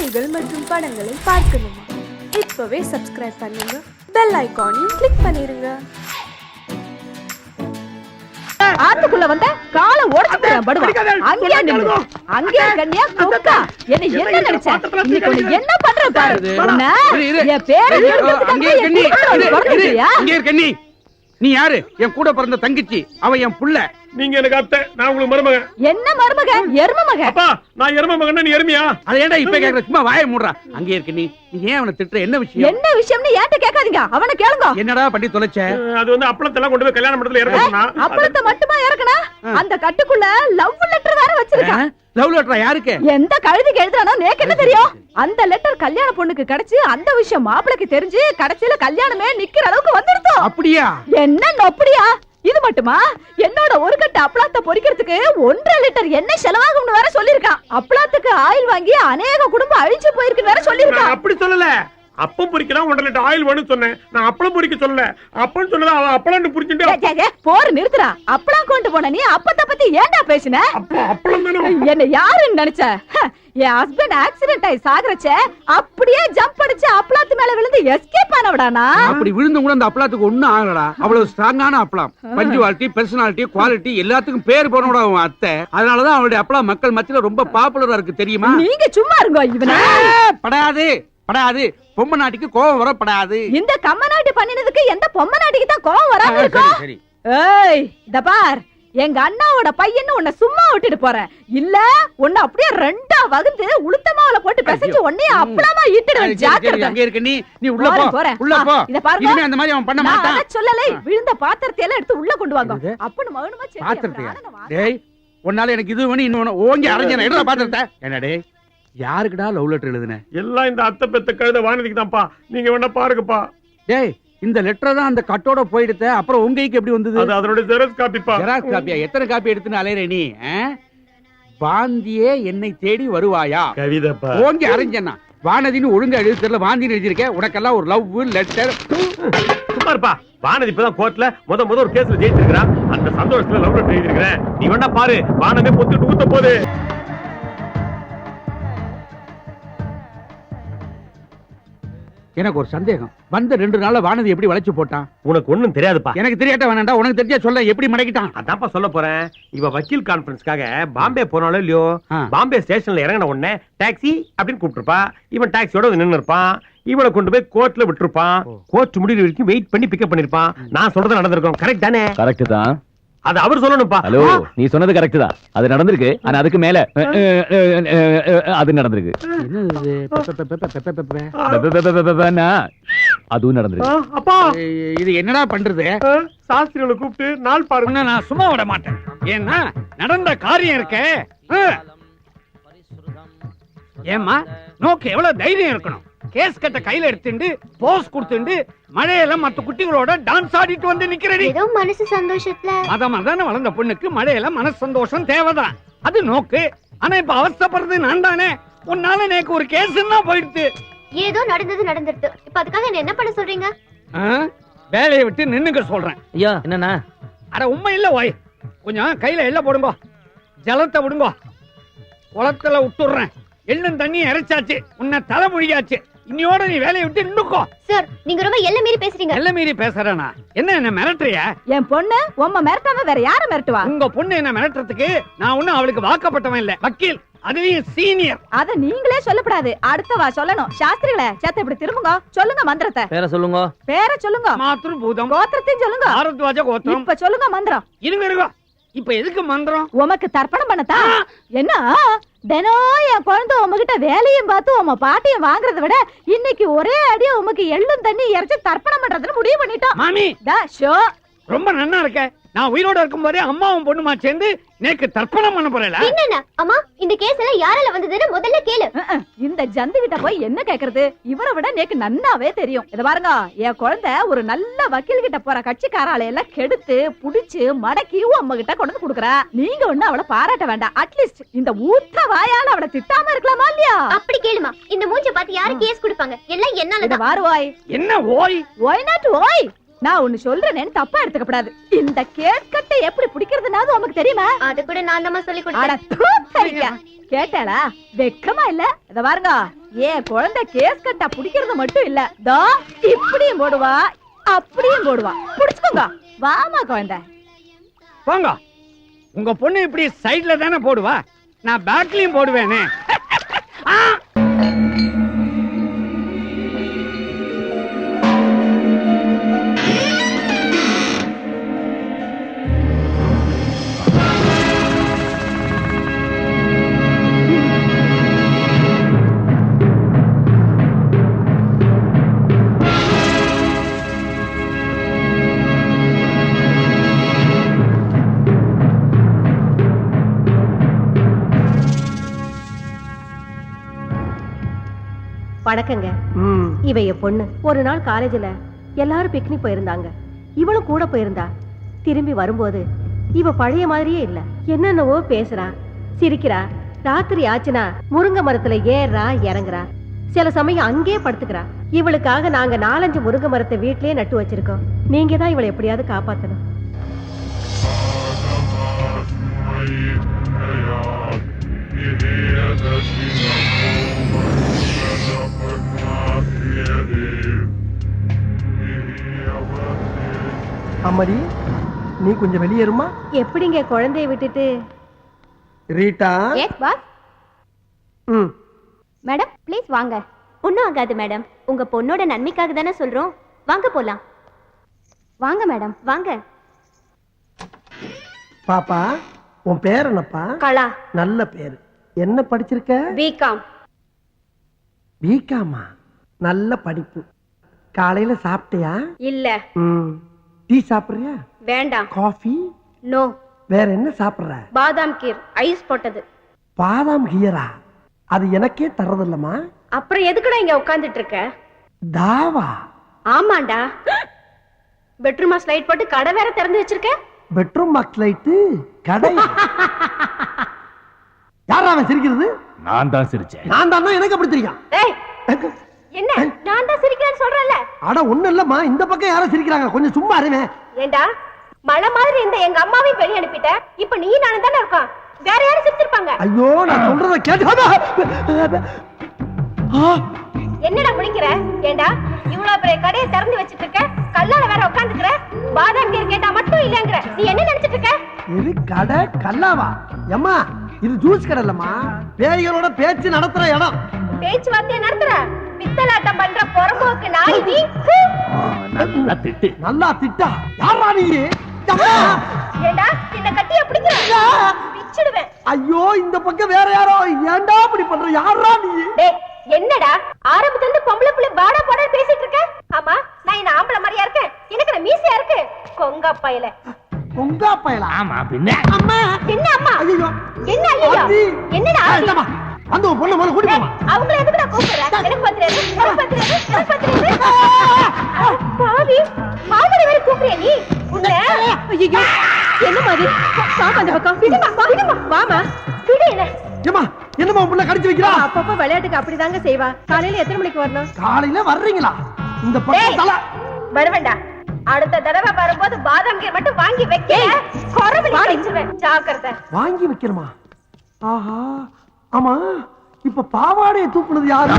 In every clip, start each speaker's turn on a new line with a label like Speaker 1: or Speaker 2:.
Speaker 1: செய்திகள் மற்றும் படங்களை பார்க்கணுமா? இப்பவே சப்ஸ்கிரைப் பண்ணுங்க, பெல் ஐகானையும் கிளிக் பண்ணிருங்க.
Speaker 2: ஆத்துக்குள்ள வந்த காலை உடைச்சுறேன் படுவா. அங்கேயே நில்லு. அங்கேயே கண்ணியா கொக்கா. என்ன என்ன நினைச்ச? இன்னைக்கு உன்னை என்ன பண்ற பாரு. உன்னை என் பேரை
Speaker 3: அங்கே கண்ணி. நீ யாரு? என் கூட பிறந்த தங்கச்சி. அவ என் புள்ள.
Speaker 4: நீங்க எனக்கு அத்தை, நான் உங்களுக்கு மருமகன்.
Speaker 2: என்ன மருமகன்? எரும மகன்.
Speaker 4: அப்பா, நான் எரும மகன், நீ எருமையா?
Speaker 3: அத ஏன்டா இப்ப கேக்குற? சும்மா வாயை மூடுறா. அங்கே இருக்கு நீ. நீ ஏன் அவனை திட்டுற? என்ன விஷயம்?
Speaker 2: என்ன விஷயம்னு ஏன்ட்ட கேட்காதீங்க. அவனை கேளுங்க.
Speaker 3: என்னடா பண்ணி தொலைச்ச?
Speaker 4: அது வந்து அப்பளத்தெல்லாம் கொண்டு போய் கல்யாண மண்டபத்துல இறக்கணும்னா.
Speaker 2: அப்பளத்தை மட்டுமா இறக்கணும்? அந்த கட்டுக்குள்ள லவ் லெட்டர் வேற வச்சிருக்கான்.
Speaker 3: லவ் லெட்டரா? யாருக்கு?
Speaker 2: எந்த கழுதிக்கு எழுதுறானோ நேக்கு என்ன தெரியும்? அந்த லெட்டர் கல்யாண பொண்ணுக்கு கிடைச்சு அந்த விஷயம் மாப்பிளைக்கு தெரிஞ்சு கடைசியில கல்யாணமே நிக்கிற அளவுக்கு வந்துருது.
Speaker 3: அப்படியா?
Speaker 2: என்ன அப்படியா? இது மட்டுமா? என்னோட ஒரு கட்டு அப்பளத்தை பொரிக்கிறதுக்கு 1.5 லிட்டர் எண்ணெய் செலவாகும்னு வேற சொல்லிருக்கான். அப்பளத்துக்கு ஆயில் வாங்கி அநேக குடும்பம் அழிஞ்சு போயிருக்குன்னு வேற சொல்லிருக்கான்.
Speaker 4: அப்படி சொல்லல. அப்பம் பொரிக்கலாம் 1.5 லிட்டர் ஆயில் வேணும்னு சொன்னேன். நான் அப்பளம் பொரிக்க சொல்லல. அப்பன்னு சொன்னதா அவன் அப்பளம்னு புரிஞ்சுட்டு
Speaker 2: போர் நிறுத்துறா. அப்பளம் கொண்டு போன நீ அப்பத்தை பத்தி ஏன்டா பேசின?
Speaker 4: அப்பளம் தானே.
Speaker 2: என்ன யாருன்னு நினைச்ச? என் ஹஸ்பண்ட் ஆக்சிடென்ட் ஆகி சாகுறச்ச அப்படியே ஜம்ப் அடிச்சு அப்பளத்து மேல விழுந்து எஸ்கேப் ஆனவடானா?
Speaker 3: அப்படி விழுந்து கூட அந்த அப்பளத்துக்கு ஒண்ணும் ஆகலடா. அவ்வளவு ஸ்ட்ராங்கான அப்பளம். பஞ்சுவாலிட்டி, பர்சனாலிட்டி, குவாலிட்டி எல்லாத்துக்கும் பேர் போனோட அவன் அத்தை. அதனாலதான் அவனுடைய அப்பளம் மக்கள் மத்தியில ரொம்ப பாப்புலரா இருக்கு, தெரியுமா?
Speaker 2: நீங்க சும்மா இருங்க. இவனா
Speaker 3: படாது படாது. பொம்மை நாட்டிக்கு கோவம் வரப்படாது.
Speaker 2: இந்த கம்ம நாட்டி பண்ணினதுக்கு எந்த பொம்மை நாட்டிக்கு தான் கோவம் வராம இருக்கும்?
Speaker 3: சரி.
Speaker 2: ஏய், இத பார். எங்க அண்ணாவோட பையன்னு உன்னை சும்மா விட்டுட்டு போறேன். இல்ல உன்னை அப்படியே ரெண்டா வகுந்து உளுத்தமாவுல போட்டு பிசைச்சு உன்னைய அப்பளமா ஈட்டிடுவேன். ஜாக்கிரதை.
Speaker 3: அங்க இருக்க நீ உள்ள போ. உள்ள போ.
Speaker 2: இத பாருங்க.
Speaker 3: இனிமே அந்த மாதிரி அவன் பண்ண மாட்டான்.
Speaker 2: நான் சொல்லலை. விழுந்த பாத்திரத்தை எல்லாம் எடுத்து உள்ள கொண்டு வாங்க. அப்பன்னு மகனுமா சரி.
Speaker 3: பாத்திரத்தையா? டேய், உன்னால எனக்கு இது வேணும் இன்னொன்னு ஓங்கி அரைஞ்சன. எடுடா பாத்திரத்தை. என்ன டேய், யாருக்குடா லவ் லெட்டர் எழுதுன?
Speaker 4: எல்லாம் இந்த அத்தை பெத்த கழுத வானதிக்கு தான்ப்பா. நீங்க வேணா பாருங்கப்பா.
Speaker 3: டேய், இந்த லெட்டர் தான் அந்த கட்டோட போயிடுத. அப்புறம் உங்க கைக்கு எப்படி வந்தது?
Speaker 4: அது அதோட ஜெராக்ஸ் காப்பிப்பா.
Speaker 3: ஜெராக்ஸ் காப்பியா? எத்தனை காப்பி எடுத்துன்னு அலையற நீ? வாந்தியே என்னை தேடி வருவாயா?
Speaker 4: கவிதைப்பா.
Speaker 3: ஓங்கி அரைஞ்சனா. வானதின்னு ஒழுங்கா எழுதி தெரியல, வாந்தின்னு எழுதிருக்க. உனக்கெல்லாம் ஒரு லவ் லெட்டர்.
Speaker 4: சும்மா இருப்பா. வானதி இப்பதான் கோர்ட்ல முத ஒரு கேஸ்ல ஜெயிச்சிருக்கான். அந்த சந்தோஷத்துல லவ் லெட்டர் எழுதிருக்கேன். நீ வேணா பாரு. வானமே பொத்துட்டு ஊத்த போகுது.
Speaker 3: எனக்கு ஒரு சந்தேகம். வந்த 2 நாள்ல வானதி எப்படி வளைச்சு போட்டான்?
Speaker 4: உனக்கு ஒண்ணும் தெரியாதுப்பா.
Speaker 3: எனக்கு தெரியாட்ட வேணாண்டா. உனக்கு தெரிஞ்சா சொல்ல. எப்படி மடக்கிட்டான்?
Speaker 4: அதான்ப்பா சொல்ல போறேன். இவ வக்கீல் கான்ஃபரன்ஸ்க்காக பாம்பே போனாலும் இல்லையோ, பாம்பே ஸ்டேஷன்ல இறங்கின உடனே டாக்ஸி அப்படின்னு கூப்பிட்டுருப்பா. இவன் டாக்ஸியோட நின்று இருப்பான். இவனை கொண்டு போய் கோர்ட்ல விட்டுருப்பான். கோர்ட் முடிவு வரைக்கும் வெயிட் பண்ணி பிக்கப் பண்ணிருப்பான். நான் சொல்றது நடந்திருக்கும். கரெக்ட் தானே?
Speaker 5: கரெக்ட் தான்.
Speaker 4: அது அவர் சொல்லணும்ப்பா.
Speaker 5: ஹலோ, நீ சொன்னது கரெக்ட் தான். அது நடந்திருக்கு. ஆனா அதுக்கு மேல அது நடந்திருக்கு. அதுவும் நடந்திருக்கு.
Speaker 4: அப்பா,
Speaker 3: இது என்னடா பண்றது?
Speaker 4: சாஸ்திரிகளை கூப்பிட்டு நாள் பாருங்க.
Speaker 3: நான் சும்மா விட மாட்டேன். ஏன்னா நடந்த காரியம் இருக்க. ஏமா நோக்கு எவ்வளவு தைரியம் இருக்கணும்? கேஸ் கட்ட கையில எடுத்துட்டு போஸ் கொடுத்துட்டு மழையில மத்த குட்டிகளோட டான்ஸ் ஆடிட்டு வந்து நிக்கிறடி.
Speaker 6: ஏதோ மனசு சந்தோஷத்துல
Speaker 3: மதமதான வளர்ந்த பொண்ணுக்கு மழையில மனசு சந்தோஷம் தேவைதான். அது நோக்கு. ஆனா இப்ப அவஸ்தைப்படுறது நான் தானே. உன்னால எனக்கு ஒரு கேஸ் போயிடுச்சு.
Speaker 6: ஏதோ நடந்துட்டு. இப்ப அதுக்காக என்ன பண்ண சொல்றீங்க?
Speaker 3: வேலையை விட்டு நின்னுக்க சொல்றேன்.
Speaker 5: ஐயா என்னன்னா?
Speaker 3: அட உண்மை இல்ல ஓய். கொஞ்சம் கையில எள்ள போடுங்க. ஜலத்தை விடுங்க. குளத்துல விட்டுறேன். எள்ளும் தண்ணி இறைச்சாச்சு. உன்னை தலை மொழியாச்சு. இன்னையோட நீ வேலையை விட்டு நின்னுக்கோ.
Speaker 6: சார், நீங்க ரொம்ப எல்லை மீறி பேசுறீங்க.
Speaker 3: எல்லை மீறி பேசுறேனா? என்ன மிரட்டுறியா?
Speaker 2: என் பொண்ணு உம்மை மிரட்டாம வேற யார மிரட்டுவா?
Speaker 3: உங்க பொண்ணு என்ன மிரட்டுறதுக்கு நான் ஒண்ணும் அவளுக்கு வாக்கப்பட்டவன் இல்ல. வக்கீல், அதுவும் சீனியர்.
Speaker 2: அத நீங்களே சொல்லப்படாது. அடுத்தவா சொல்லணும். சாஸ்திரிகளே, சேத்த இப்படி திரும்புங்க. சொல்லுங்க மந்திரத்தை.
Speaker 5: பேர சொல்லுங்க.
Speaker 2: பேர சொல்லுங்க.
Speaker 3: மாத்ரு பூதம்.
Speaker 2: கோத்திரத்தையும் சொல்லுங்க.
Speaker 3: ஆரத்வாஜ கோத்திரம்.
Speaker 2: இப்ப சொல்லுங்க மந்திரம்.
Speaker 3: இருங்க. இப்ப எதுக்கு மந்திரம்?
Speaker 2: உமக்கு தர்ப்பணம் பண்ணதா? என்ன தினம் என் குழந்தை உமகிட்ட வேலையும் பார்த்து உம பாட்டியும் வாங்குறத விட இன்னைக்கு ஒரே அடியா உமக்கு எள்ளும் தண்ணி இறைச்சு தர்ப்பணம் பண்றதுன்னு முடிவு பண்ணிட்டோம்.
Speaker 3: மாமி, ரொம்ப நன்னா இருக்க. நான் உயிரோட இருக்கும் போதே அம்மாவும் பொண்ணுமா சேர்ந்து நேக்கு தர்ப்பணம் பண்ண போறேல.
Speaker 6: என்னன்னா அம்மா, இந்த கேஸ் எல்லாம் யாரால வந்ததுன்னு முதல்ல கேளு.
Speaker 2: இந்த ஜந்து கிட்ட போய் என்ன கேக்குறது? இவரை விட நேக்கு நன்னாவே தெரியும். இத பாருங்க, என் குழந்தை ஒரு நல்ல வக்கீல் கிட்ட போற கட்சிக்காரால எல்லாம் கெடுத்து புடிச்சு மடக்கி அம்மா கிட்ட கொண்டு கொடுக்குறா. நீங்க ஒண்ணு அவளை பாராட்ட வேண்டாம். அட்லீஸ்ட் இந்த ஊத்த வாயால அவளை திட்டாம இருக்கலாமா இல்லையா?
Speaker 6: அப்படி கேளுமா. இந்த மூஞ்ச பார்த்து யாரு கேஸ் கொடுப்பாங்க? எல்லாம் என்னால.
Speaker 2: இத வாரு ஓய்.
Speaker 3: என்ன ஓய்?
Speaker 2: ஒய் நாட் ஓய். நான் ஒண்ணு சொல்றேன்னு தப்பா எடுத்துக்கப்படாது. இந்த கேட்கட்டை எப்படி பிடிக்கிறதுனாவது உனக்கு தெரியுமா?
Speaker 6: அது கூட நான் தான் சொல்லி
Speaker 2: அட தூத்தரிக்கா. கேட்டாளா? வெக்கமா இல்ல? இத பாருங்க, ஏன் குழந்தை கேஸ் கட்டா பிடிக்கிறது மட்டும் இல்ல, தோ இப்படியும் போடுவா அப்படியும் போடுவா. புடிச்சுக்கோங்க. வாமா குழந்தை.
Speaker 3: போங்க. உங்க பொண்ணு இப்படி சைடுல தானே போடுவா, நான் பேக்லயும் போடுவேனே.
Speaker 7: வணக்கங்க. இவ என் பொண்ணு. ஒரு நாள் காலேஜ்ல எல்லாரும் பிக்னிக் போயிருந்தாங்க, இவளும் கூட போயிருந்தா. திரும்பி வரும்போது இவ பழைய மாதிரியே இல்ல. என்னென்னவோ பேசுறா, சிரிக்கிறா. ராத்திரி ஆச்சுனா முருங்கை மரத்துல ஏறா இறங்குறா. சில சமயம் அங்கேயே படுத்துக்கிறா. இவளுக்காக நாங்க 4-5 முருங்கை மரத்தை வீட்லயே நட்டு வச்சிருக்கோம். நீங்க தான் இவளை எப்படியாவது காப்பாத்தணும்.
Speaker 8: அம்மாடி, நீ கொஞ்சம் வெளியேறுமா?
Speaker 7: எப்படிங்க குழந்தைய விட்டுட்டு?
Speaker 8: Rita.
Speaker 6: Yes boss. Madam please வாங்க. ஒன்றும் ஆகாது மேடம், உங்க பொண்ணோட நன்மைக்காக தானே சொல்றோம். வாங்க போலாம். வாங்க மேடம் வாங்க.
Speaker 8: பாப்பா, உன் பேர் என்னப்பா?
Speaker 6: கலா.
Speaker 8: நல்ல பேரு. என்ன படிச்சிருக்க?
Speaker 6: பிகாம்.
Speaker 8: பிகாமா? நல்ல படிப்பு. காலையில சாப்பிட்டியா?
Speaker 6: இல்ல.
Speaker 8: டீ சாப்பிடுறியா?
Speaker 6: வேண்டாம்.
Speaker 8: காஃபி?
Speaker 6: நோ.
Speaker 8: வேற என்ன சாப்பிடுற?
Speaker 6: பாதாம் கீர் ஐஸ் போட்டது.
Speaker 8: பாதாம் கீரா? அது எனக்கே தரதில்லமா.
Speaker 6: அப்புறம் எதுக்குடா இங்க உட்கார்ந்துட்டு இருக்க?
Speaker 8: தாவா?
Speaker 6: ஆமாண்டா. பெட்ரூம் ஸ்லைட் போட்டு கடை வேற திறந்து வச்சிருக்க.
Speaker 8: பெட்ரூம் பாக்ஸ் லைட் கடை? யாரா அவன் சிரிக்கிறது?
Speaker 5: நான் தான் சிரிச்சேன்.
Speaker 8: நான் தான். எனக்கு அப்படி தெரியும்?
Speaker 6: ஏய் என்ன நான் தான் சிரிக்கிறேன்னு சொல்றேன்ல.
Speaker 8: அட ஒண்ணு இல்லம்மா, இந்த பக்கம் யாரும் சிரிக்கிறாங்க, கொஞ்சம் சும்மா இருங்க.
Speaker 6: ஏண்டா மழை மாதிரி இந்த எங்க அம்மாவையும் வெளிய அனுப்பிட்ட. இப்ப நீ நானும் தானே இருக்கோம், வேற யாரும் சிரிச்சிருப்பாங்க.
Speaker 8: ஐயோ, நான் சொல்றத கேட்டு.
Speaker 6: என்னடா முடிக்கிற? ஏண்டா இவ்வளவு பெரிய கடையை திறந்து வச்சிட்டு இருக்க, கல்லால வேற உட்கார்ந்துக்கிற. பாதாம் கீர் கேட்டா மட்டும் இல்லங்கற. நீ என்ன நினைச்சிட்டு இருக்க?
Speaker 8: இது கடை கல்லாவா? அம்மா, இது ஜூஸ் கடை இல்லம்மா, பேய்களோட பேச்சு நடத்துற இடம்.
Speaker 6: பேச்சுவார்த்தையை நடத்துற? பித்தலாட்டம் பண்ற பொறம்போக்கு நாய் நீ.
Speaker 5: நல்லா திட்டு.
Speaker 8: நல்லா திட்டா? யாரா நீ?
Speaker 6: ஏண்டா என்ன கட்டிய பிடிக்கிற? பிச்சிடுவேன்.
Speaker 8: ஐயோ, இந்த பக்கம் வேற யாரோ. ஏண்டா இப்படி பண்ற? யாரா நீ?
Speaker 6: டேய் என்னடா ஆரம்பத்துல இருந்து பொம்பளை புள்ள பாடா பாடா பேசிட்டு இருக்க? ஆமா, நான் என்ன ஆம்பளை மாதிரியா இருக்கேன்? எனக்கு என்ன மீசையா இருக்கு? கொங்கா பயல.
Speaker 8: கொங்கா பயல?
Speaker 5: ஆமா பின்ன.
Speaker 6: அம்மா என்ன அம்மா?
Speaker 8: ஐயோ
Speaker 6: என்ன ஐயோ? என்னடா
Speaker 8: இல்லம்மா, அந்த பொண்ணு மேல கூட்டி போமா.
Speaker 6: அவங்கள எதுக்குடா கூப்பிடுற? எனக்கு பத்திரது, எனக்கு பத்திரது, எனக்கு பத்திரது. பாவி, மாமனை வேற கூப்பிடுற நீ? உன்னை
Speaker 7: ஐயோ, என்ன மாதிரி? பாப்பா அந்த பக்கம்.
Speaker 6: விடுமா, விடுமா.
Speaker 7: வாமா.
Speaker 6: விடு என்ன?
Speaker 8: ஏமா, என்னமா புள்ள கடிச்சு வைக்கிறா?
Speaker 7: அப்பப்ப விளையாட்டுக்கு அப்படிதாங்க செய்வா. காலையில எத்தனை மணிக்கு வரணும்?
Speaker 8: காலையில வர்றீங்களா? இந்த
Speaker 6: டேய்,
Speaker 8: பக்கம் தல.
Speaker 6: வருவேண்டா. அடுத்த தடவை வரும்போது பாதாம் கீர் மட்டும் வாங்கி வைக்க. கொரவடி அடிச்சிடுவேன். ஜாக்கிரதை.
Speaker 8: வாங்கி வைக்கணுமா? ஆஹா, ஆமா, இப்ப பாவாடையை தூக்குனது யாரு?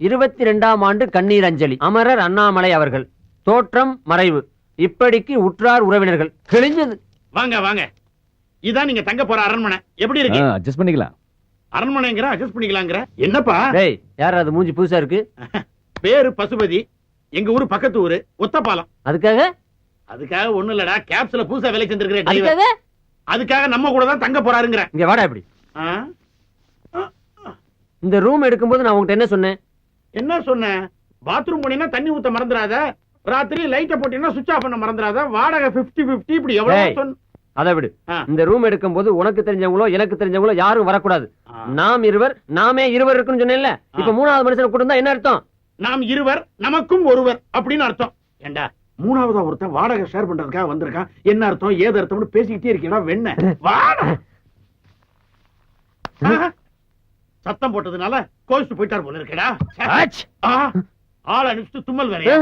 Speaker 9: 22ஆம் ஆண்டு கண்ணீர் அஞ்சலி. அமரர் அண்ணாமலை அவர்கள். தோற்றம் மறைவு. இப்படிக்கு உற்றார் உறவினர்கள். கிழிஞ்சது.
Speaker 10: வாங்க வாங்க, இதான் நீங்க தங்க போற அரண்மனை. எப்படி இருக்கு?
Speaker 5: அட்ஜஸ்ட் பண்ணிக்கலாம்.
Speaker 10: அரண்மனைங்கிற அட்ஜஸ்ட் பண்ணிக்கலாங்கிற என்னப்பா?
Speaker 9: டேய், யார் அது? மூஞ்சி புதுசா இருக்கு.
Speaker 10: பேரு பசுபதி, எங்க ஊரு பக்கத்து ஊரு ஒத்தப்பாலம்.
Speaker 9: அதுக்காக
Speaker 10: ஒண்ணு இல்லடா, கேப்ஸ்ல புதுசா வேலை செஞ்சிருக்கிற டிரைவர்.
Speaker 9: அதுக்காக
Speaker 10: அதுக்காக நம்ம கூட தான் தங்க போறாருங்கிற.
Speaker 9: இங்க வாடா. இப்படி இந்த ரூம் எடுக்கும்போது நான் உங்ககிட்ட என்ன சொன்னேன்?
Speaker 10: என்ன சொன்ன? பாத்ரூம் போனீங்கன்னா தண்ணி ஊத்த மறந்துடாத, ராத்திரி லைட்ட போட்டீங்கன்னா சுவிட்ச் ஆஃப் பண்ண மறந்துடாத, வாடகை 50-50 இப்படி எவ்வளவு சொன்ன.
Speaker 9: அதை விடு. இந்த ரூம் எடுக்கும்போது உனக்கு தெரிஞ்சவங்களோ எனக்கு தெரிஞ்சவங்களோ யாரும் வரக்கூடாது. நாம் இருவர், நாமே இருவர் இருக்குன்னு சொன்னேன்ல. இப்ப மூணாவது மனுஷனை கூட்டிருந்தா என்ன அர்த்தம்?
Speaker 10: நாம் இருவர் நமக்கும் ஒருவர் அப்படின்னு அர்த்தம். ஏண்டா மூணாவதா ஒருத்தன் வாடகை ஷேர் பண்றதுக்காக வந்திருக்கான். என்ன அர்த்தம் ஏது அர்த்தம்னு பேசிக்கிட்டே இருக்கீடா வெண்ண. வாடா. சத்தம் போட்டதுனால கோவிச்சு போயிட்டார் போல இருக்கடா.
Speaker 5: ஆச்!
Speaker 10: ஆள் அனுப்பிச்சு தும்மல் வேறையா?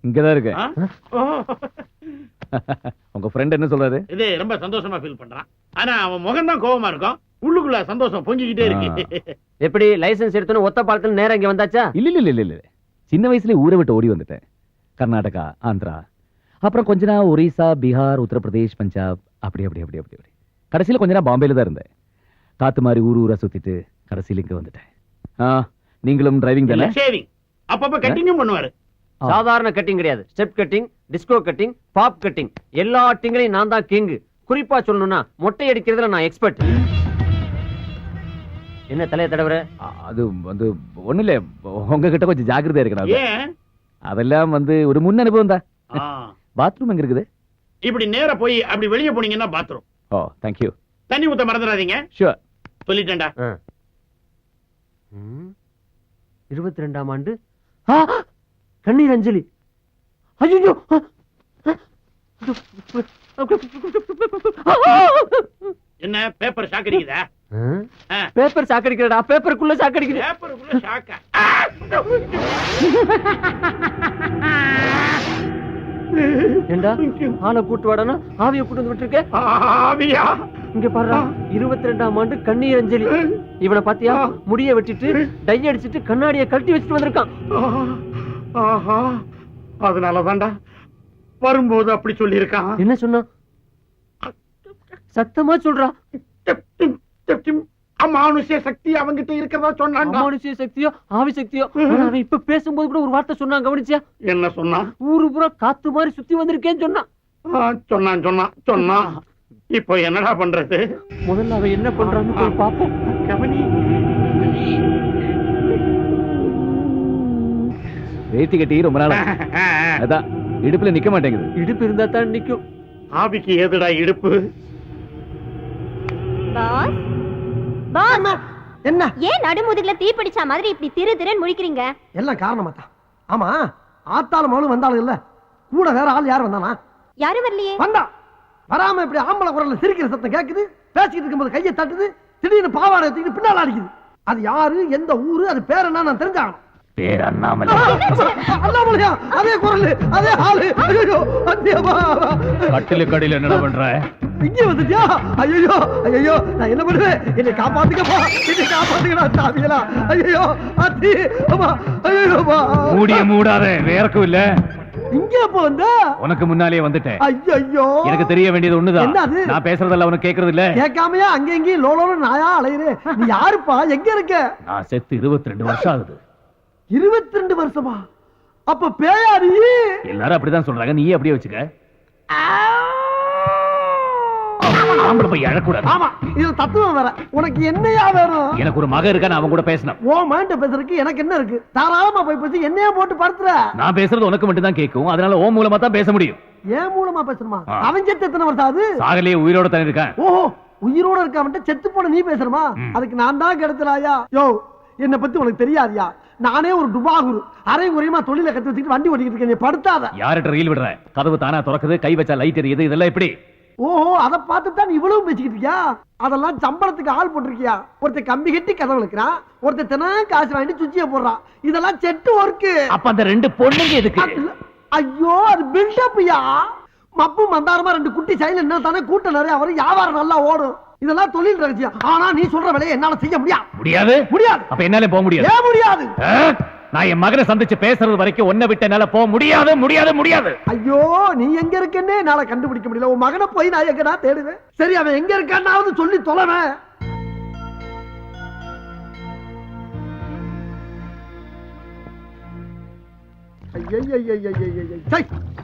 Speaker 5: இங்கதான் இருக்கு.
Speaker 10: ஓ.
Speaker 5: உங்க ஃப்ரெண்ட் என்ன சொல்றாரு?
Speaker 10: இது ரொம்ப சந்தோஷமா ஃபீல் பண்றான். ஆனா அவன் முகம் தான் கோவமா இருக்கும், உள்ளுக்குள்ள சந்தோஷம் பொங்கிக்கிட்டே இருக்கு.
Speaker 9: எப்படி லைசென்ஸ் எடுத்தோன்னு ஒத்த பாலத்துல நேரம் இங்க வந்தாச்சா?
Speaker 5: இல்ல சின்ன வயசுல ஊரை விட்டு ஓடி வந்துட்டேன். கர்நாடகா, ஆந்திரா, அப்புறம் கொஞ்ச நாள் ஒரிசா, பீகார், உத்தரப்பிரதேஷ், பஞ்சாப், அப்படி கடைசியில கொஞ்ச நாள் பாம்பேல தான் இருந்தேன். காத்து மாதிரி ஊரா சுத்திட்டு கடைசியில இங்க வந்துட்டேன். நீங்களும் டிரைவிங் தானே?
Speaker 10: ஷேவிங் அப்பப்ப கட்டிங்கும் பண்ணுவாரு.
Speaker 9: சாதாரண கட்டிங் கிடையாது, step cutting, disco cutting, bob cutting, எல்லா கட்டிங்லயும் நான் தான் கிங். குறிப்பா சொல்லணும்னா மொட்டை அடிக்கிறதுல நான் எக்ஸ்பர்ட். என்ன தலைய தடவற?
Speaker 5: அது வந்து ஒண்ணு இல்ல, உங்ககிட்ட கொஞ்சம் ஜாக்கிரதையா இருக்கணும்.
Speaker 10: ஏன்?
Speaker 5: அதெல்லாம் வந்து ஒரு முன் அனுபவம் தான். பாத்ரூம் எங்க இருக்குது?
Speaker 10: இப்படி நேரா போய் அப்படி வெளியே போனீங்கன்னா பாத்ரூம்.
Speaker 5: ஓ, தேங்க்யூ.
Speaker 10: தண்ணி ஊத்த மறந்துடாதீங்க.
Speaker 5: ஷூர்.
Speaker 10: சொல்லிட்டேன்டா.
Speaker 9: 22ஆம் ஆண்டு கண்ணீர் அஞ்சலி. ஐயோ,
Speaker 10: என்ன பேப்பர் ஷாக் அடிக்குதா?
Speaker 9: பேப்பர் ஷாக் அடிக்கிறடா, பேப்பருக்குள்ள ஷாக் அடிக்குது.
Speaker 10: பேப்பருக்குள்ள ஷாக்கா?
Speaker 9: ஏண்டா ஆளை கூட்டு வாடனா ஆவிய கூட்டு வந்து விட்டுருக்க?
Speaker 10: ஆவியா?
Speaker 9: இங்க பாருடா, 22ஆம் ஆண்டு கண்ணீர் அஞ்சலி. இவனை பாத்தியா? முடிய வெட்டிட்டு டை அடிச்சிட்டு கண்ணாடியை கழட்டி வச்சுட்டு வந்திருக்கான்.
Speaker 10: ஆஹா, அதனாலதான்டா வரும்போது அப்படி சொல்லி இருக்கான்.
Speaker 9: என்ன சொன்னா? சத்தமா சொல்றா.
Speaker 10: அமானுஷ்ய சக்தி அவங்கிட்ட இருக்கிறதா சொன்னான்.
Speaker 9: அமானுஷ்ய சக்தியோ ஆவி சக்தியோ? அவன் இப்ப பேசும்போது கூட ஒரு வார்த்தை சொன்னான், கவனிச்சியா?
Speaker 10: என்ன சொன்னா?
Speaker 9: ஊரு பூரா காத்து மாதிரி சுத்தி வந்திருக்கேன்னு சொன்னான்.
Speaker 10: சொன்னான். இப்போ என்னடா பண்றது?
Speaker 9: முதல்ல அவன் என்ன பண்றான்னு போய் பாப்போம்.
Speaker 10: கவனி.
Speaker 5: வேட்டி கட்டி ரொம்ப நாள் அதான் இடுப்புல நிக்க மாட்டேங்குது.
Speaker 9: இடுப்பு இருந்தா தான் நிக்கும்.
Speaker 10: ஆவிக்கு ஏதுடா இடுப்பு?
Speaker 6: பாஸ் பாஸ்,
Speaker 8: என்ன
Speaker 6: ஏன் நடுமுதுகுல தீ பிடிச்ச மாதிரி இப்படி திரு திருன்னு முழிக்கிறீங்க?
Speaker 8: எல்லாம் காரணமா தான். ஆமா, ஆத்தால மகளும் வந்தாலும் இல்ல, கூட வேற ஆள் யார் வந்தானா?
Speaker 6: யாரும் வரலையே.
Speaker 8: வந்தா வராம இப்படி ஆம்பளை குரல்ல சிரிக்கிற சத்தம் கேக்குது. பேசிக்கிட்டு இருக்கும்போது கையை தட்டுது, திடீர்னு பாவாடை தூக்கிட்டு பின்னால அடிக்குது. அது யாரு, எந்த ஊரு, அது பேர் என்ன நான் தெரிஞ்சாகணும்.
Speaker 5: பேர் அண்ணாமலை.
Speaker 8: அண்ணாமலையா? அதே குரல், அதே ஆளு. ஐயோ,
Speaker 5: கட்டில கடையில என்ன பண்ற?
Speaker 8: இங்க வந்துட்டியா? ஐயோ ஐயோ, நான் என்ன பண்ணுவேன்? என்னை காப்பாத்துக்கப்பா, என்னை காப்பாத்துக்கடா சாமியலா. ஐயோ அத்தி, அம்மா, ஐயோ
Speaker 5: மூடிய மூடாத, வேறக்கும் இல்ல.
Speaker 8: இங்க எப்ப வந்த?
Speaker 5: உனக்கு முன்னாலே வந்துட்டேன்.
Speaker 8: ஐயோ,
Speaker 5: எனக்கு தெரிய வேண்டியது ஒண்ணுதான்.
Speaker 8: என்னது?
Speaker 5: நான் பேசுறதெல்லாம் உனக்கு கேக்குறது இல்ல.
Speaker 8: கேட்காமையா அங்க எங்கேயும் லோலோல நாயா அலையுறேன். நீ யாருப்பா, எங்க இருக்க?
Speaker 5: நான் செத்து 22 வருஷம் ஆகுது.
Speaker 8: 22 வருஷமா? அப்ப பேயாரி?
Speaker 5: எல்லாரும் அப்படிதான் சொல்றாங்க, நீ அப்படியே வச்சுக்க. ஆம்பளை போய் அழக்கூடாது.
Speaker 8: ஆமா, இது தத்துவம் வேற. உனக்கு என்னையா வேணும்?
Speaker 5: எனக்கு ஒரு மகன் இருக்கா, நான் அவன் கூட பேசணும்.
Speaker 8: ஓ மைண்ட பேசுறதுக்கு எனக்கு என்ன இருக்கு? தாராளமா போய் பேசி என்னையா போட்டு படுத்துற.
Speaker 5: நான் பேசுறது உனக்கு மட்டும் தான் கேட்கும், அதனால ஓ மூலமா தான் பேச முடியும்.
Speaker 8: ஏன் மூலமா பேசணுமா? அவன் செத்து எத்தனை வருஷம் ஆகுது?
Speaker 5: சாகலையே, உயிரோட தான் இருக்கேன்.
Speaker 8: ஓஹோ, உயிரோட இருக்காம செத்து போன நீ பேசுறமா? அதுக்கு நான் தான் கெடுத்தலாயா? யோ, என்ன பத்தி உனக்கு தெரியாதியா? நானே ஒரு டுபாகுரு, அரை குறையமா தொழில கத்து வச்சுட்டு வண்டி ஓட்டிக்கிட்டு இருக்கேன். நீ படுத்தாத.
Speaker 5: யார்கிட்ட ரயில் விடுற? கதவு தானா திறக்குது, கை வச்சா லைட் எரியுது, இதெல்லாம் எப்படி?
Speaker 8: ஓஹோ, அதை பார்த்துதான் நீ இவ்வளவு பேசிக்கிட்டு இருக்கியா? அதெல்லாம் சம்பளத்துக்கு ஆள் போட்டிருக்கியா? ஒருத்தர் கம்பி கட்டி கதவு இழுக்கிறான், ஒருத்தர் தினம் காசு வாங்கிட்டு சுச்சிய போடுறான். இதெல்லாம் செட்டு ஒர்க்கு.
Speaker 5: அப்ப அந்த ரெண்டு பொண்ணுங்க எதுக்கு?
Speaker 8: ஐயோ, அது பில்டப்யா. மப்பு மந்தாரமா ரெண்டு குட்டி சைல என்ன தானே கூட்டம் நிறைய வரும், வியாபாரம் நல்லா ஓடும். இதெல்லாம் தொழில் ரகசியம். ஆனா நீ சொல்ற வேலையை என்னால செய்ய முடியாது. முடியாது.
Speaker 5: அப்ப என்னால போக முடியாது.
Speaker 8: ஏன் முடியாது?
Speaker 5: நான் என் மகனை சந்திச்சு பேசுறது வரைக்கும் ஒன்ன விட்டு என்னால போக முடியாது.
Speaker 8: ஐயோ, நீ எங்க இருக்கன்னு என்னால கண்டுபிடிக்க முடியல. உன் மகனை போய் நான் எங்கடா தேடுவேன்? சரி, அவன் எங்க இருக்கான்னாவது சொல்லி தொலைவேன்.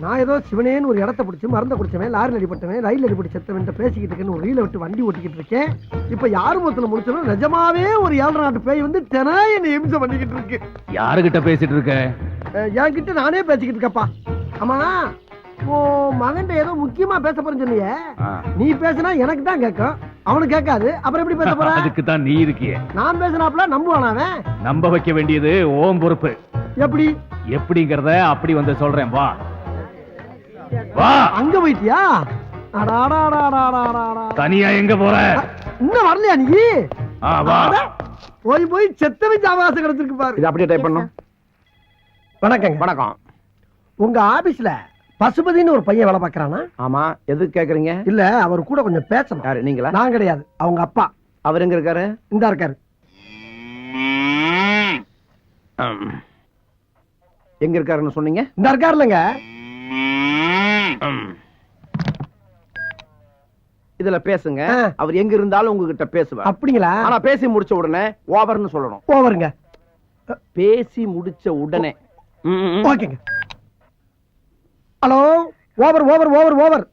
Speaker 8: நான் ஏதோ சிவனேன்னு ஒரு இடத்த பிடிச்சி மறந்த குடிச்சவன், லாரில் அடிபட்டவன், ரயில் அடிபட்டு செத்தவன் பேசிக்கிட்டு இருக்கேன்னு ஒரு ரீல விட்டு வண்டி ஓட்டிக்கிட்டு இருக்கேன். இப்ப யாரு மொத்தத்துல முடிச்சனும் நிஜமாவே ஒரு 7 நாட்டு பேய் வந்து தினம் என்ன இம்சை பண்ணிக்கிட்டு இருக்கு.
Speaker 5: யாருகிட்ட பேசிட்டு இருக்க?
Speaker 8: என்கிட்ட நானே பேசிக்கிட்டு இருக்கப்பா. ஆமா, மகன் ஏதோ முக்கியமா பேச போறேன்னு சொன்னியே, நீ பேசினா எனக்கு தான் கேட்கும், அவனுக்கு கேட்காது. அப்புறம் எப்படி பேச போற?
Speaker 5: அதுக்கு தான் நீ இருக்கியே.
Speaker 8: நான் பேசினாப்ல நம்புவானே. நம்ப
Speaker 5: வைக்க வேண்டியது ஓம் பொறுப்பு.
Speaker 8: எப்படி?
Speaker 5: எப்படிங்கறத அப்படி வந்து சொல்றேன், வா வா.
Speaker 8: அங்க போயிட்டியா?
Speaker 5: தனியா எங்க போற?
Speaker 8: இன்னும் வரலையா நீ?
Speaker 5: வா.
Speaker 8: போய் போய் செத்தவன் ஜாமாசம் கிடைச்சிருக்கு பாரு.
Speaker 10: இது அப்படியே டைப் பண்ணும்.
Speaker 8: வணக்கங்க.
Speaker 10: வணக்கம்.
Speaker 8: உங்க ஆபீஸ்ல பசுபதினு ஒரு பையன் வேலை பார்க்கறானா?
Speaker 10: ஆமா, எதுக்கு கேக்குறீங்க?
Speaker 8: இல்ல, அவர் கூட கொஞ்சம் பேசணும்.
Speaker 10: யாரு, நீங்களா?
Speaker 8: நான் கிடையாது, அவங்க அப்பா.
Speaker 10: அவர் எங்க இருக்காரு?
Speaker 8: இந்தா இருக்காரு.
Speaker 10: எங்க இருக்காருன்னு சொன்னீங்க?
Speaker 8: இந்த இருக்காருலங்க.
Speaker 10: இதுல பேசுங்க. அவர் எங்க இருந்தாலும் உங்ககிட்ட பேசுவார்.
Speaker 8: அப்படிங்களா?
Speaker 10: ஆனா பேசி முடிச்ச உடனே ஓவர்னு சொல்லணும்.
Speaker 8: ஓவருங்க.
Speaker 10: பேசி முடிச்ச உடனே.
Speaker 8: ஓகேங்க. Hello, over over over over.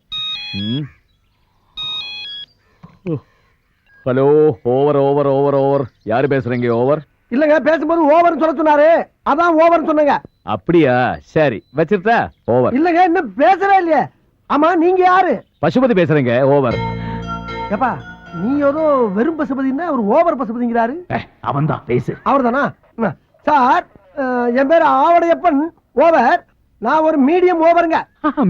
Speaker 5: Hello, over over over over. யாரு பேசுறீங்க? ஓவர்
Speaker 8: இல்லங்க, பேசும்போது ஓவர்னு சொல்ல சொன்னாரு, அதான் ஓவர்னு சொன்னங்க.
Speaker 5: அப்படியா? சரி, வச்சிருட்டா? ஓவர்.
Speaker 8: இல்லங்க, இன்னும் பேசவே இல்லையே. ஆமா, நீங்க யாரு?
Speaker 5: பசுபதி பேசுறீங்க. ஓவர்.
Speaker 8: ஏப்பா, நீ ஏதோ வெறும் பசுபதினா ஒரு ஓவர் பசுபதிங்கிறாரு.
Speaker 5: அவன் தான், பேசு.
Speaker 8: அவர் தானா? சார், என் பேரு ஆவடையப்பன். ஓவர். நான் ஒரு மீடியம் ஓவருங்க.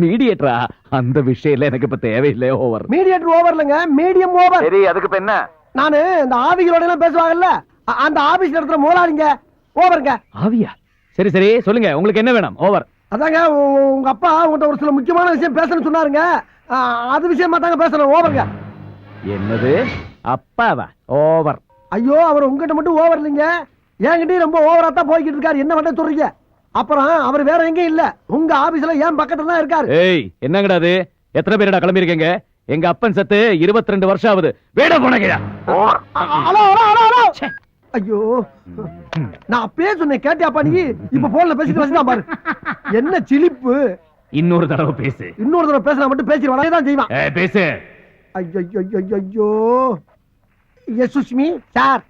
Speaker 5: மீடியேட்டரா? அந்த விஷயம் எனக்கு இப்ப தேவையில்லை. ஓவர்.
Speaker 8: மீடியேட்டர் ஓவர் இல்லங்க, மீடியம் ஓவர்.
Speaker 5: சரி, அதுக்கு இப்ப என்ன?
Speaker 8: நானு இந்த ஆவிகளோட எல்லாம் பேசுவாங்கல்ல, அந்த ஆபீஸ் இடத்துல முதலாளிங்க. ஓவருங்க.
Speaker 5: ஆவியா? சரி சரி, சொல்லுங்க, உங்களுக்கு என்ன வேணும்? ஓவர்.
Speaker 8: அதாங்க, உங்க அப்பா உங்கள்கிட்ட ஒரு சில முக்கியமான விஷயம் பேசணும்னு சொன்னாருங்க. அது விஷயமா தாங்க பேசணும். ஓவருங்க.
Speaker 5: என்னது? அப்பாவா? ஓவர்.
Speaker 8: ஐயோ, அவர் உங்ககிட்ட மட்டும் ஓவர் இல்லைங்க, என்கிட்டயும் ரொம்ப ஓவரா தான் போய்கிட்டு இருக்காரு. என்ன பண்ண சொல்றீங்க? அப்புறம் அவர் வேற எங்கேயும் இல்ல, உங்க ஆபீஸ்ல ஏன் பக்கத்துல தான் இருக்காரு.
Speaker 5: ஏய், என்னங்கடா அது? எத்தனை பேரடா கிளம்பி இருக்கீங்க? எங்க அப்பன் செத்து 22 வருஷம் ஆகுது. வேட போனங்கயா.
Speaker 8: Hello hello hello hello. ஐயோ, நான் அப்பவே சொன்னேன், கேட்டியாப்பா நீ? இப்ப போன்ல பேசிட்டு வச்சுதான் பாரு. என்ன சிலிப்பு.
Speaker 5: இன்னொரு தடவை பேசு.
Speaker 8: இன்னொரு தடவை பேசினா மட்டும் பேசிடுவான், தான் செய்வான்.
Speaker 5: பேசு.
Speaker 8: ஐயோ ஐயோ ஐயோ. Yes Sushmi sir.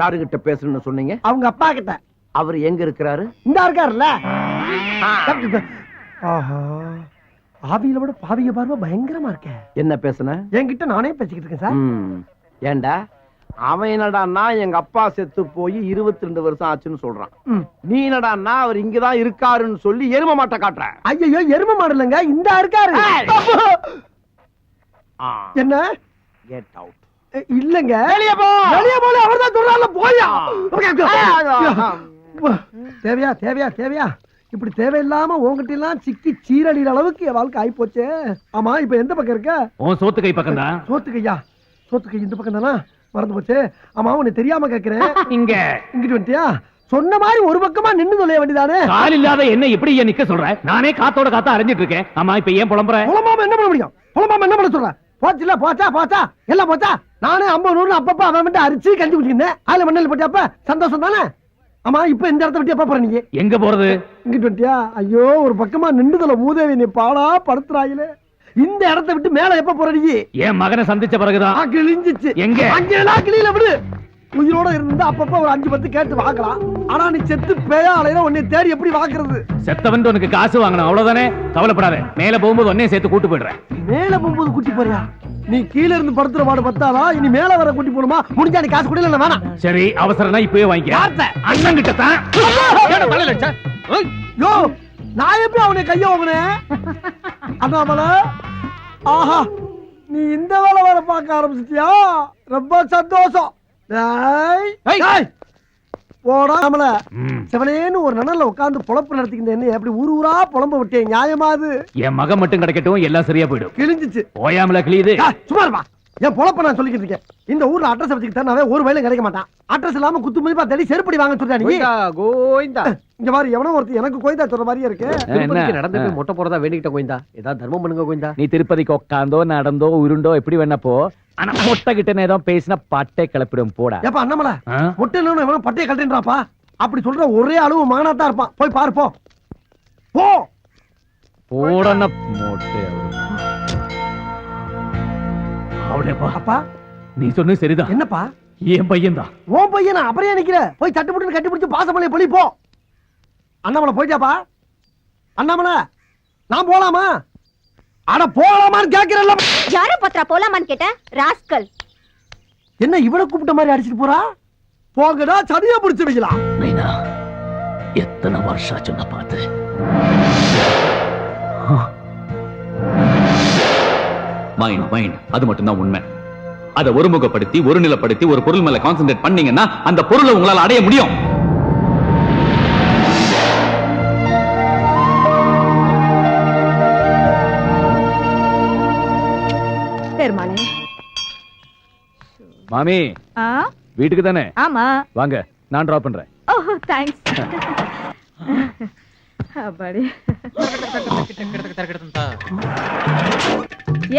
Speaker 10: யாருகிட்ட பேசணும்னு சொன்னீங்க?
Speaker 8: அவங்க அப்பா கிட்ட.
Speaker 10: அவர் எங்க இருக்கிறாரு?
Speaker 8: இந்த இருக்காருல்ல. ஆஹா, ஆவியில விட பாவிய பார்வை பயங்கரமா இருக்க.
Speaker 10: என்ன பேசுன?
Speaker 8: என்கிட்ட நானே பேசிக்கிட்டு இருக்கேன் சார்.
Speaker 10: ஏண்டா, அவன் என்னடான்னா எங்க அப்பா செத்து போய் 22 வருஷம் ஆச்சுன்னு சொல்றான். நீ என்னடான்னா அவர் இங்கதான் இருக்காருன்னு சொல்லி எரும மாட்டை காட்டுற.
Speaker 8: ஐயோ, எரும மாடு இல்லைங்க, இந்த இருக்காரு. என்ன?
Speaker 10: Get out.
Speaker 8: இல்லங்க,
Speaker 10: வெளிய போ.
Speaker 8: வெளிய போல அவர்தான் சொல்றாருல, போயா. தேவையா தேவையா தேவையா? இப்படி தேவையில்லாம உங்ககிட்ட எல்லாம் சிக்கி சீரழிற அளவுக்கு என் வாழ்க்கை ஆயி போச்சு. ஆமா, இப்ப எந்த பக்கம் இருக்க?
Speaker 5: உன் சோத்து கை பக்கம் தான்.
Speaker 8: சோத்து கையா? சோத்து கை இந்த பக்கம் தானா? மறந்து போச்சு. ஆமா, உன்னை தெரியாம கேக்குறேன்.
Speaker 5: இங்க
Speaker 8: இங்கிட்டு வந்துட்டியா? சொன்ன மாதிரி ஒரு பக்கமா நின்னு தொலைய வேண்டியதானே?
Speaker 5: கால் இல்லாத என்ன இப்படி ஏன் நிக்க சொல்ற? நானே காத்தோட காத்தா அரைஞ்சிட்டு இருக்கேன். ஆமா, இப்ப ஏன் புலம்புற?
Speaker 8: புலம்பாம என்ன பண்ண முடியும்? புலம்பாம என்ன பண்ண சொல்ற? போச்சுல, போச்சா போச்சா எல்லாம் போச்சா. நானே 50 100 அப்பப்ப அவன் மட்டும் அரிச்சு கஞ்சி குடிச்சிருந்தேன். அதுல மண்ணில் போட்டியாப்ப சந்தோஷம் தானே? ஆமா, இப்ப இந்த இடத்த விட்டு எப்ப போற நீங்க?
Speaker 5: எங்க போறது?
Speaker 8: இங்கிட்டு வந்துட்டியா? ஐயோ, ஒரு பக்கமா நின்றுதல மூதேவி நீ பாடா படுத்துறாயிலே. இந்த இடத்த விட்டு மேல எப்ப போற நீ?
Speaker 5: என் மகனை சந்திச்ச பிறகுதான்.
Speaker 8: கிழிஞ்சிச்சு.
Speaker 5: எங்க?
Speaker 8: அங்கெல்லாம் கிளியில விடு. உயிரோட இருந்தா அப்பப்ப ஒரு 5 10 கேட்டு வாங்கலாம். ஆனா நீ செத்து பேயா அலையில உன்னை தேடி எப்படி வாக்குறது?
Speaker 5: செத்தவன் உனக்கு காசு வாங்கணும், அவ்வளவுதானே? கவலைப்படாத, மேல போகும்போது ஒன்னே சேர்த்து கூட்டு போயிடுறேன்.
Speaker 8: மேல போகும்போது கூட்டி போறியா? நீ கீழ இருந்து படுத்துற பாடு பத்தாதா? இனி மேல வர கூட்டி போணுமா? முடிஞ்சா நீ காசு கூட இல்ல வேணாம்.
Speaker 5: சரி, அவசரம்னா இப்பவே வாங்கிக்க. அண்ணன் கிட்ட தான்.
Speaker 8: யோ, நான் எப்படி அவனை கைய வாங்கினேன்? அண்ணாமலை, ஆஹா, நீ இந்த வேலை வர பார்க்க ஆரம்பிச்சிட்டியா? ரொம்ப சந்தோஷம். போடா நம்மள. செவனேன்னு ஒரு நனல்ல உட்கார்ந்து பொழப்பு நடத்திக்கிட்டு என்ன எப்படி ஊர் ஊரா புலம்ப விட்டேன்? நியாயமாது?
Speaker 5: என் மகன் மட்டும் கிடைக்கட்டும், எல்லாம் சரியா போயிடும்.
Speaker 8: கிழிஞ்சிச்சு.
Speaker 5: ஓயாமல கிளியுது.
Speaker 8: சும்மா இருப்பா. என் பொழப்ப நான் சொல்லிக்கிட்டு இருக்கேன். இந்த ஊர்ல அட்ரஸ் வச்சுக்கிட்டா ஒரு வேலையும் கிடைக்க மாட்டான். அட்ரஸ் இல்லாம குத்து மதிப்பா தேடி செருப்படி வாங்க சொல்றா நீ.
Speaker 10: கோயிந்தா,
Speaker 8: இங்க மாதிரி எவனோ ஒருத்தர் எனக்கு கோயிந்தா சொல்ற மாதிரியே இருக்கு.
Speaker 9: திருப்பதிக்கு நடந்து போய் மொட்டை போறதா வேண்டிக்கிட்ட கோயிந்தா. ஏதாவது தர்மம் பண்ணுங்க கோயிந்தா.
Speaker 5: நீ திருப்பதிக்கு உட்காந்தோ நடந்தோ உருண்டோ எப்படி வேணப்போ, ஆனா மொட்டை கிட்ட ஏதோ பேசினா பட்டை கிளப்பிடும். போடா.
Speaker 8: ஏப்பா அண்ணாமலை, மொட்டை இல்லைன்னு எவனோ பட்டையை கழட்டுன்றாப்பா. அப்படி சொல்ற ஒரே அளவு மகனா தான் இருப்பான். போய் பாரு போ. போ.
Speaker 5: போடன மொட்டை. அவளேப்பா.
Speaker 8: அப்பா,
Speaker 5: நீ சொன்னது சரிதான்.
Speaker 8: என்னப்பா?
Speaker 5: என் பையன் தான்.
Speaker 8: உன் பையனா? அப்புறம் நிக்கிற? போய் தட்டு போட்டு கட்டி பிடிச்சு பாசமலையை பழி போ. அண்ணாமலை போயிட்டாப்பா? அண்ணாமலை, நான் போலாமா? அட போலாமான்னு கேட்கிறல்ல.
Speaker 6: யார பத்திரா போலாமான்னு கேட்ட ராஸ்கல்.
Speaker 8: என்ன இவளை கூப்பிட்ட மாதிரி அடிச்சிட்டு போறா? போங்கடா, சதியா பிடிச்சு வைக்கலாம்.
Speaker 5: நைனா, எத்தனை வருஷம் ஆச்சு நான் பார்த்து. மைண்ட் அது மட்டும்தான் உண்மை. அதை ஒருமுகப்படுத்தி ஒரு நிலைப்படுத்தி ஒரு பொருள் மேல கான்சென்ட்ரேட் பண்ணீங்கன்னா அந்த பொருளை உங்களால் அடைய முடியும்.
Speaker 2: பெருமாளே.
Speaker 5: மாமி
Speaker 2: ஆ
Speaker 5: வீட்டுக்கு தானே?
Speaker 2: ஆமா.
Speaker 5: வாங்க, நான் டிராப் பண்றேன்.
Speaker 2: ஓ தேங்க்ஸ். அப்பாடி.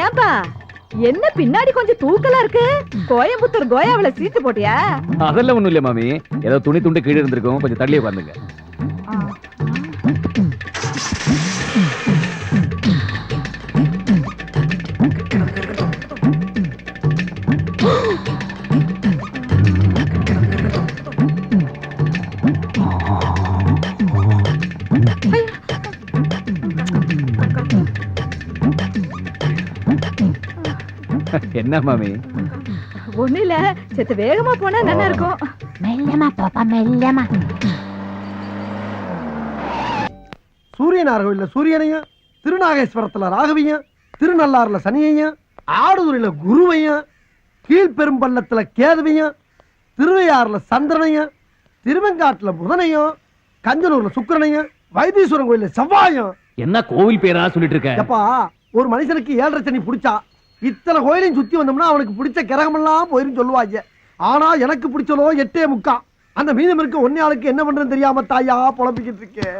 Speaker 2: ஏன்பா என்ன பின்னாடி கொஞ்சம் தூக்கலா இருக்கு? கோயம்புத்தூர் கோயாவில சீட்டு போட்டியா?
Speaker 5: அதெல்லாம் ஒண்ணும் இல்ல மாமி, ஏதோ துணி துண்டு கீழே இருந்திருக்கும், கொஞ்சம் தள்ளி உட்காந்துங்க. என்ன மாமி?
Speaker 2: ஒண்ணு இல்ல, செத்து வேகமா போனா நல்லா இருக்கும்.
Speaker 6: மெல்லமா பாப்பா மெல்லமா.
Speaker 8: சூரியனார் கோயில்ல சூரியனையும், திருநாகேஸ்வரத்துல ராகவியும், திருநள்ளாறுல சனியையும், ஆடுதுறையில குருவையும், கீழ்பெரும்பள்ளத்துல கேதுவையும், திருவையாறுல சந்திரனையும், திருவெங்காட்டுல புதனையும், கஞ்சனூர்ல சுக்கிரனையும், வைத்தீஸ்வரன் கோயில்ல செவ்வாயும்.
Speaker 5: என்ன கோவில் பேரா சொல்லிட்டு இருக்க?
Speaker 8: எப்பா, ஒரு மனுஷனுக்கு 7.5 சனி பிடிச்சா இத்தனை கோயிலையும் சுத்தி வந்தோம்னா அவனுக்கு பிடிச்ச கிரகமெல்லாம் போயிரும் சொல்லுவாங்க. ஆனா எனக்கு பிடிச்சதோ 8.75. அந்த மீதம் இருக்க 1 ஆளுக்கு என்ன பண்றேன்னு தெரியாம தாயா புலம்பிக்கிட்டு இருக்கேன்.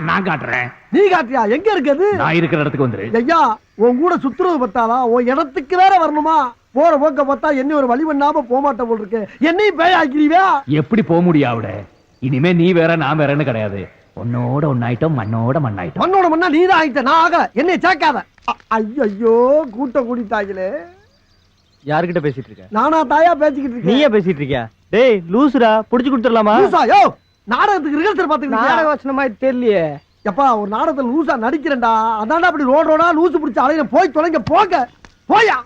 Speaker 5: நான் காட்டுறேன்.
Speaker 8: நீ காட்டியா? எங்க இருக்குது?
Speaker 5: நான் இருக்கிற இடத்துக்கு வந்துரு.
Speaker 8: ஐயா, உன் கூட சுத்துறது பத்தாதா? உன் இடத்துக்கு வேற வரணுமா? போற போக்க பார்த்தா என்ன ஒரு வழி பண்ணாம போமாட்ட போல் இருக்கு. என்னையும் பேய் ஆக்கிடுவியா?
Speaker 5: எப்படி போக முடியாவிட? இனிமே நீ வேற நான் வேறன்னு கிடையாது. உன்னோட ஒன்னாயிட்டோம், மண்ணோட மண்ணாயிட்டோம்.
Speaker 8: மண்ணோட மண்ணா நீதான் ஆயிட்ட, நான் ஆகல. என்னை சேர்க்காத. ஐயோ, கூட்ட கூடிட்டாங்களே.
Speaker 9: யார்கிட்ட பேசிட்டு இருக்க?
Speaker 8: நானா தாயா பேசிக்கிட்டு இருக்கேன்?
Speaker 9: நீயே பேசிட்டு இருக்கியா? டேய் லூசுடா, புடிச்சு கொடுத்துடலாமா?
Speaker 8: லூசா? யோ, நாடகத்துக்கு ரிஹர்சல் பாத்துக்கிட்டு
Speaker 9: நாடக வசனமா தெரியலையே.
Speaker 8: எப்பா, ஒரு நாடகத்துல லூசா நடிக்கிறேன்டா. அதான்டா அப்படி ரோடா லூசு பிடிச்ச அலையில போய் தொலைங்க. போங்க போயா.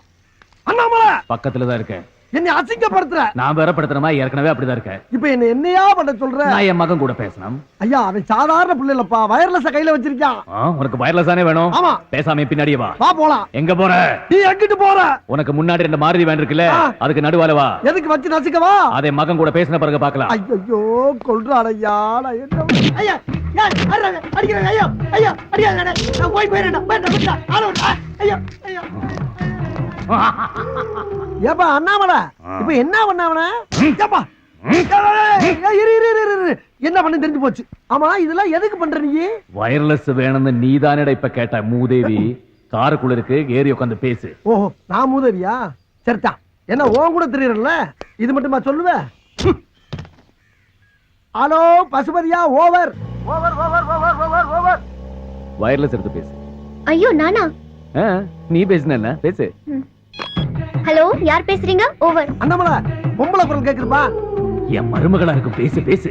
Speaker 8: அண்ணாமலை
Speaker 5: பக்கத்துலதான் இருக்கேன்.
Speaker 8: என்னை அசிங்கப்படுத்துற.
Speaker 5: நான் வேற படுத்துறமா ஏற்கனவே அப்படிதான் இருக்கேன்.
Speaker 8: இப்ப என்னையா பண்ண சொல்ற?
Speaker 5: நான் என் மகன் கூட பேசணும்.
Speaker 8: ஐயா, அவன் சாதாரண பிள்ளை இல்லப்பா, வயர்லெஸ் கையில வச்சிருக்கான்.
Speaker 5: உனக்கு வயர்லெஸ் தானே வேணும்?
Speaker 8: ஆமா.
Speaker 5: பேசாம பின்னாடியே வா.
Speaker 8: வா போலாம்.
Speaker 5: எங்க போற?
Speaker 8: நீ எங்கிட்டு போற?
Speaker 5: உனக்கு முன்னாடி 2 மாருதி வேன் இருக்குல்ல, அதுக்கு நடுவால வா.
Speaker 8: எதுக்கு வச்சு நசுக்கவா?
Speaker 5: அதே மகன் கூட பேசின பிறகு பாக்கலாம்.
Speaker 8: ஐயோ, கொல்றாடையா. நான் என்ன ஐயா அடிக்கிறேன். ஐயோ ஐயோ அடிக்காத. நான் போய் போயிடுறேன். ஐயோ ஐயோ. ஏப்பா அண்ணாமலை, இப்ப என்ன பண்ணாவன? ஏப்பா என்ன பண்ண தெரிஞ்சு போச்சு. ஆமா, இதெல்லாம் எதுக்கு பண்ற நீ?
Speaker 5: வயர்லெஸ் வேணும்னு நீதானடா இப்ப கேட்ட மூதேவி. காருக்குள்ள இருக்கு, ஏறி உட்காந்து பேசு.
Speaker 8: ஓஹோ, நான் மூதேவியா? சரிதா, என்ன ஓன் கூட தெரியறல, இது மட்டுமா சொல்லுவ? ஹலோ பசுபதியா, over over over over over over.
Speaker 5: Wireless எடுத்து பேசு.
Speaker 6: ஐயோ நானா?
Speaker 5: நீ பேசுன என்ன? பேசு.
Speaker 6: ஹலோ, யார் பேசுறீங்க? ஓவர்.
Speaker 8: அண்ணாமலை, பொம்பளை குரல் கேக்குதுப்பா.
Speaker 5: என் மருமகளா இருக்கும், பேசு பேசு.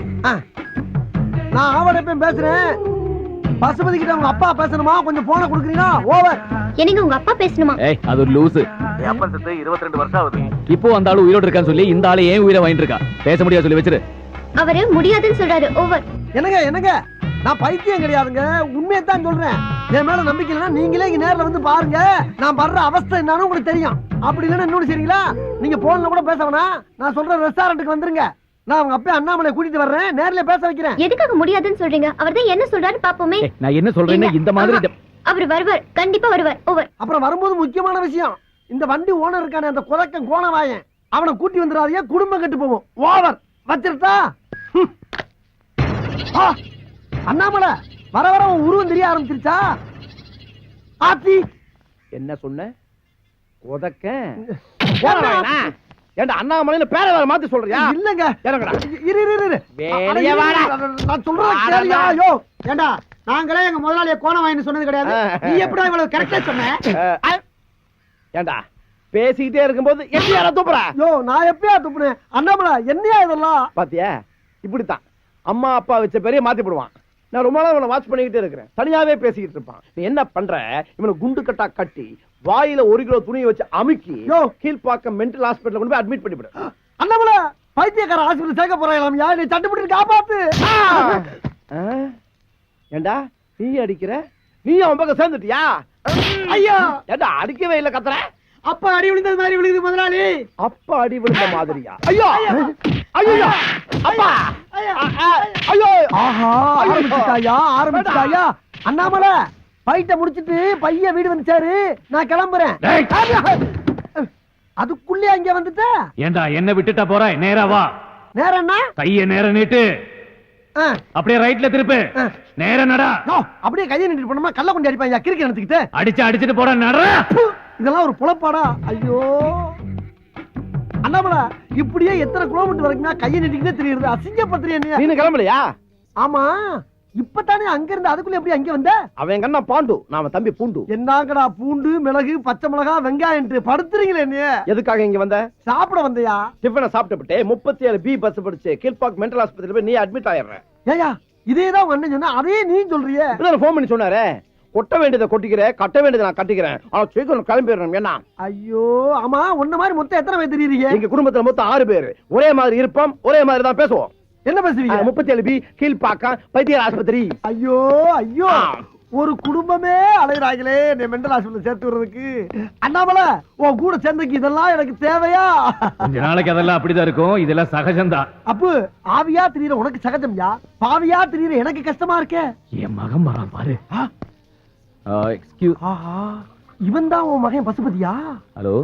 Speaker 8: நான் அவடப்பையும் பேசுறேன். பசுபதி கிட்ட உங்க அப்பா பேசணுமா? கொஞ்சம் போன கொடுக்குறீங்களா? ஓவர்.
Speaker 6: என்னங்க உங்க அப்பா பேசணுமா?
Speaker 5: ஏய், அது ஒரு லூசு.
Speaker 10: என் அப்பா செத்து 22 வருஷம் ஆகுது.
Speaker 5: இப்போ அந்த ஆளு உயிரோடு இருக்கான்னு சொல்லி இந்த ஆளு ஏன் உயிரை வாங்கிட்டு இருக்கா? பேச முடியாது சொல்லி வச்சிரு.
Speaker 6: அவரு முடியாதுன்னு சொல்றாரு. ஓவர்.
Speaker 8: என்னங்க என்னங்க, நான் பைத்தியம் கிடையாதுங்க, உண்மையை தான் சொல்றேன். என் மேல நம்பிக்கை இல்லைன்னா நீங்களே இங்க நேர்ல வந்து பாருங்க. நான் படுற அவஸ்தை என்னன்னு உங்களுக்கு தெரியும். அப்படி இல்லைன்னா இன்னொன்னு சரிங்களா, நீங்க போன்ல கூட பேச வேணாம். நான் சொல்ற ரெஸ்டாரண்ட்டுக்கு வந்துருங்க. நான் உங்க அப்பா அண்ணாமலை கூட்டிட்டு வர்றேன், நேர்ல பேச வைக்கிறேன்.
Speaker 6: எதுக்காக முடியாதுன்னு சொல்றீங்க? அவர்தான் என்ன சொல்றாரு பாப்போமே.
Speaker 5: நான் என்ன சொல்றேன்னா இந்த மாதிரி
Speaker 6: அவர் வருவார், கண்டிப்பா வருவார். ஓவர்.
Speaker 8: அப்புறம் வரும்போது முக்கியமான விஷயம், இந்த வண்டி ஓனர் இருக்கானே அந்த குலக்கம் கோணவாயன், அவனை கூட்டி வந்துடாதீங்க, குடும்பம் கெட்டு போவோம். ஓவர். வச்சிருட்டா? அண்ணாமலை, வர வர உன் உருவம் தெரிய ஆரம்பிச்சிருச்சா? ஆத்தி
Speaker 10: என்ன சொன்ன? உதக்க ஏண்டா அண்ணாமலைன்னு பேரை வேற மாத்தி சொல்றியா?
Speaker 8: இல்லங்க,
Speaker 10: இறங்கடா.
Speaker 8: இரு இரு இரு.
Speaker 10: வெளிய வாடா.
Speaker 8: நான் சொல்றேன் கேளியா. யோ ஏண்டா, நாங்களே எங்க முதலாளிய கோணவாயன்னு சொன்னது கிடையாது. நீ எப்படா இவ்வளவு கரெக்டா சொன்ன?
Speaker 10: ஏண்டா பேசிக்கிட்டே இருக்கும்போது எப்படியா துப்புற?
Speaker 8: யோ, நான் எப்பயா துப்புனேன்? அண்ணாமலை, என்னையா இதெல்லாம்?
Speaker 10: பாத்தியா, இப்படித்தான் அம்மா அப்பா வச்ச பேரையே மாத்தி போடுவான். நான் ரொம்ப நாள் இவனை வாட்ச் பண்ணிக்கிட்டே இருக்கிறேன். தனியாவே பேசிக்கிட்டு இருப்பான். நீ என்ன பண்ற? இவனை குண்டு கட்டா கட்டி வாயில 1 கிலோ துணியை வச்சு அமுக்கி கீழ்பாக்கம் மென்டல் ஹாஸ்பிடல்ல கொண்டு போய் அட்மிட் பண்ணிவிடு.
Speaker 8: அண்ணாமலை, பைத்தியக்கார ஹாஸ்பிடல் சேர்க்க போறாங்களாம். யார் நீ சட்டுப்பட்டு காப்பாத்து.
Speaker 10: ஏண்டா நீ அடிக்கிற நீ அவன் பக்கம் சேர்ந்துட்டியா?
Speaker 8: ஐயா
Speaker 10: ஏண்டா அடிக்கவே இல்ல கத்துற?
Speaker 8: அப்பா அடி விழுந்தது மாதிரி விழுகுது முதலாளி.
Speaker 10: அப்பா அடி விழுந்த மாதிரியா? ஐயோ ஐயோ அப்பா ஐயோ
Speaker 8: ஆஹா ஆரம்பிச்சுட்டாயா அண்ணாமலை ஃபைட்ட முடிச்சிட்டு பையன் வீடு வந்துச்சாரு, நான் கிளம்புறேன். அதுக்குள்ளே அங்க வந்துட்ட.
Speaker 5: ஏண்டா என்ன விட்டுட்டா போற? நேரா வா.
Speaker 8: நேரம் என்ன?
Speaker 5: கைய நேரா நீட்டு. அப்படியே ரைட்ல திருப்பு. நேரா நடா.
Speaker 8: அப்படியே கையை நீட்டு பண்ணோமா கல்ல கொண்டு அடிப்பாங்க கிறுக்கு எடுத்துக்கிட்டு.
Speaker 5: அடிச்சிட்டு போற நடா.
Speaker 8: இதெல்லாம் ஒரு புலப்பாடா? ஐயோ அண்ணாமலை இப்படியே எத்தனை கிலோமீட்டர் வரைக்கும் கையை நீட்டிக்கிட்டே தெரியுது. அசிங்கப்படுத்துறியா நீ?
Speaker 10: நீ கிளம்பலையா?
Speaker 8: ஆமா இப்பதானே அங்க இருந்து அதுக்குள்ள எப்படி அங்க வந்த?
Speaker 10: அவன் கண்ணா பாண்டு, நாம தம்பி பூண்டு.
Speaker 8: என்னங்கடா பூண்டு மிளகு பச்சை மிளகா வெங்காயம் படுத்துறீங்களே நீ?
Speaker 10: எதுக்காக இங்க வந்த?
Speaker 8: சாப்பிட வந்தியா?
Speaker 10: டிஃபனை சாப்பிட்டு 37 பி பஸ் படிச்சு கீழ்பாக் மென்டல் ஆஸ்பத்திரியில போய் நீ அட்மிட் ஆயிடுற.
Speaker 8: ஏயா இதேதான் உங்க அண்ணன் சொன்னா அதே நீ சொல்றியே.
Speaker 10: போன் பண்ணி சொன்னாரே கொட்ட வேண்டியதை கொட்டிக்கிறேன், கட்ட வேண்டியதை நான் கட்டிக்கிறேன், ஆனா சீக்கிரம் கிளம்பிடுறேன். என்ன?
Speaker 8: ஐயோ ஆமா உன்ன மாதிரி மொத்தம் எத்தனை பேர் தெரியுறீங்க?
Speaker 10: எங்க குடும்பத்துல மொத்தம் 6 பேர். ஒரே மாதிரி இருப்போம், ஒரே மாதிரி தான் பேசுவோம்.
Speaker 8: என்ன பேசுவீங்க?
Speaker 10: 37 பி கீழ்பாக்கம் பைத்தியர் ஆஸ்பத்திரி.
Speaker 8: ஐயோ ஐயோ ஒரு குடும்பமே அலைகிறாங்களே நீ மெண்டல் ஆஸ்பத்திரி சேர்த்து விடுறதுக்கு. அண்ணாமலை உன் கூட சேர்ந்துக்கு இதெல்லாம் எனக்கு தேவையா?
Speaker 5: கொஞ்ச நாளைக்கு அதெல்லாம் அப்படிதான் இருக்கும், இதெல்லாம் சகஜம்தான்.
Speaker 8: அப்பு ஆவியா திரியற உனக்கு சகஜம்யா, பாவியா திரியற எனக்கு கஷ்டமா இருக்கே.
Speaker 5: என் மகன் வரான் பாரு. எக்ஸ்கியூஸ்.
Speaker 8: ஆஹா இவன் தான் உன் மகன் பசுபதியா?
Speaker 5: ஹலோ